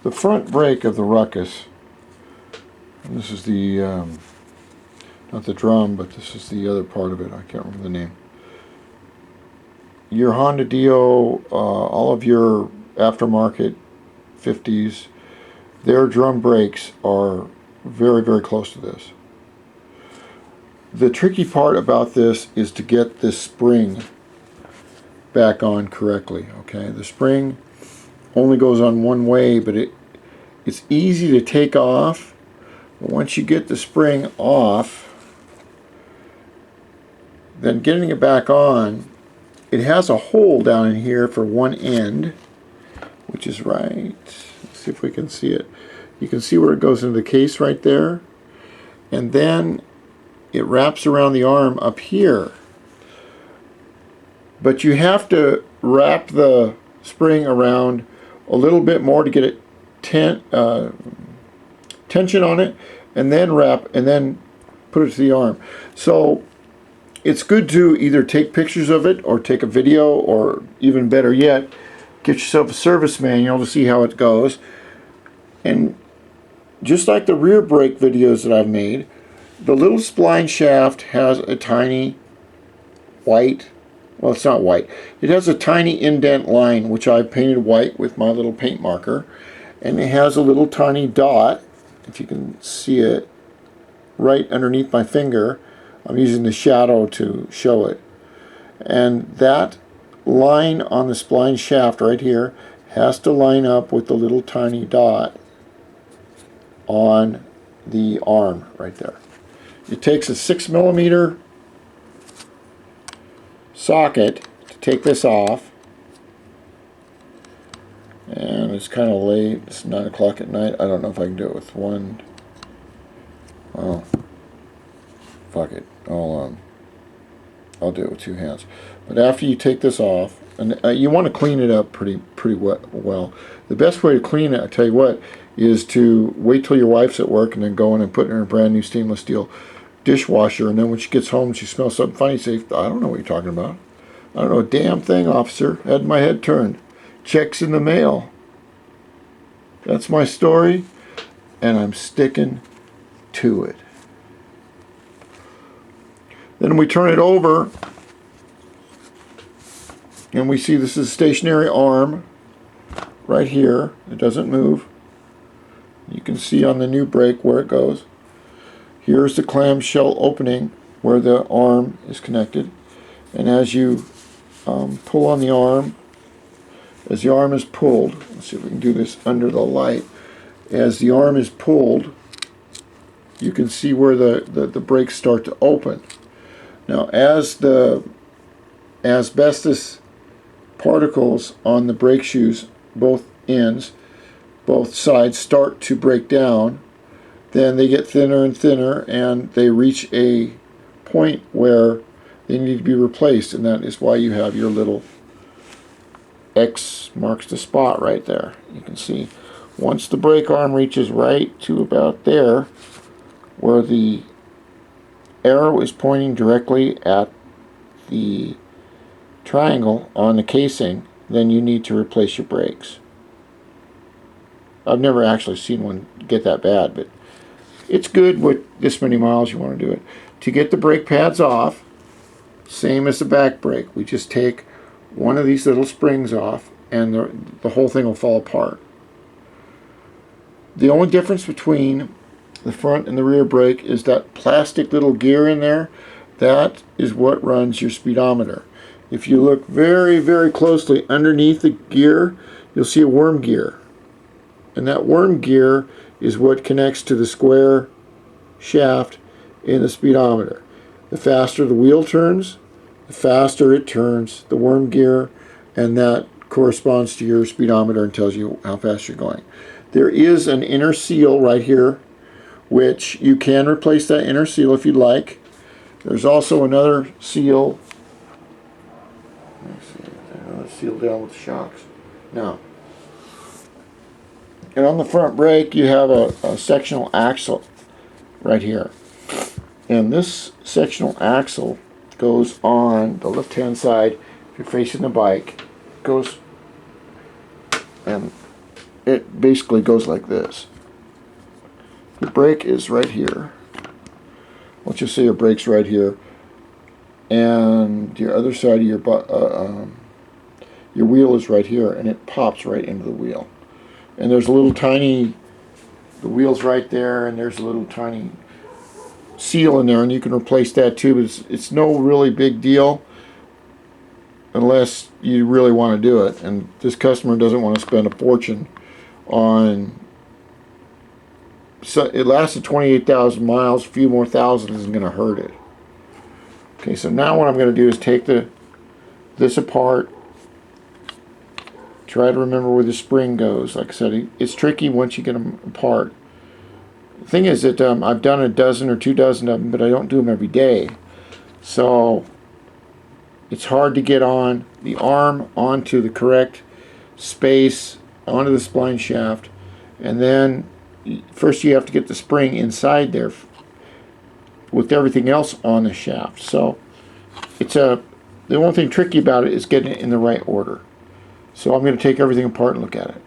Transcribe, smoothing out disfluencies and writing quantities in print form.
The front brake of the RUCKUS, and this is the, not the drum, but this is the other part of it, I can't remember the name. Your Honda Dio, all of your aftermarket 50s, their drum brakes are very, very close to this. The tricky part about this is to get this spring back on correctly, okay? The spring only goes on one way, but it's easy to take off. But once you get the spring off, then getting it back on, it has a hole down in here for one end, which is right. Let's see if we can see it. You can see where it goes into the case right there. And then it wraps around the arm up here. But you have to wrap the spring around a little bit more to get it tension on it, and then wrap and then put it to the arm. So it's good to either take pictures of it or take a video, or even better yet, get yourself a service manual to see how it goes. And just like the rear brake videos that I've made, the little spline shaft has a tiny white, well, it's not white, it has a tiny indent line which I painted white with my little paint marker, and it has a little tiny dot, if you can see it, right underneath my finger. I'm using the shadow to show it, and that line on the spline shaft right here has to line up with the little tiny dot on the arm right there. It takes a 6mm socket to take this off, and it's kind of late, it's 9 o'clock at night. I don't know if I can do it with one. Oh, fuck it, I'll do it with two hands. But after you take this off, and you want to clean it up pretty well. The best way to clean it, I tell you what, is to wait till your wife's at work and then go in and put it in a brand new stainless steel dishwasher, and then when she gets home she smells something funny, say, I don't know what you're talking about. I don't know a damn thing, officer. Had my head turned. Checks in the mail. That's my story, and I'm sticking to it. Then we turn it over, and we see this is a stationary arm right here. It doesn't move. You can see on the new brake where it goes. Here's the clamshell opening where the arm is connected, and as you pull on the arm, as the arm is pulled, let's see if we can do this under the light, as the arm is pulled, you can see where the brakes start to open. Now as the asbestos particles on the brake shoes, both ends, both sides, start to break down, then they get thinner and thinner, and they reach a point where they need to be replaced, and that is why you have your little X marks the spot right there. You can see once the brake arm reaches right to about there, where the arrow is pointing directly at the triangle on the casing, then you need to replace your brakes. I've never actually seen one get that bad, but it's good with this many miles you want to do it. To get the brake pads off, same as the back brake, we just take one of these little springs off and the whole thing will fall apart. The only difference between the front and the rear brake is that plastic little gear in there. That is what runs your speedometer. If you look very, very closely underneath the gear, you'll see a worm gear. And that worm gear is what connects to the square shaft in the speedometer. The faster the wheel turns, the faster it turns the worm gear, and that corresponds to your speedometer and tells you how fast you're going. There is an inner seal right here, which you can replace that inner seal if you'd like. There's also another seal. Let's see, another seal down with the shocks. Now, and on the front brake you have a sectional axle right here, and this sectional axle goes on the left hand side. If you're facing the bike, goes and it basically goes like this. Your brake is right here. Let's just say your brake's right here, and your other side of your wheel is right here, and it pops right into the wheel. And there's a little tiny, the wheel's right there, and there's a little tiny seal in there, and you can replace that too, but it's no really big deal unless you really want to do it. And this customer doesn't want to spend a fortune on, so it lasted 28,000 miles, a few more thousand isn't going to hurt it. Okay, so now what I'm going to do is take this apart, try to remember where the spring goes. Like I said, it's tricky once you get them apart. The thing is that I've done a dozen or 2 dozen of them, but I don't do them every day. So it's hard to get on the arm onto the correct space, onto the spline shaft, and then first you have to get the spring inside there with everything else on the shaft. So it's the only thing tricky about it is getting it in the right order. So I'm going to take everything apart and look at it.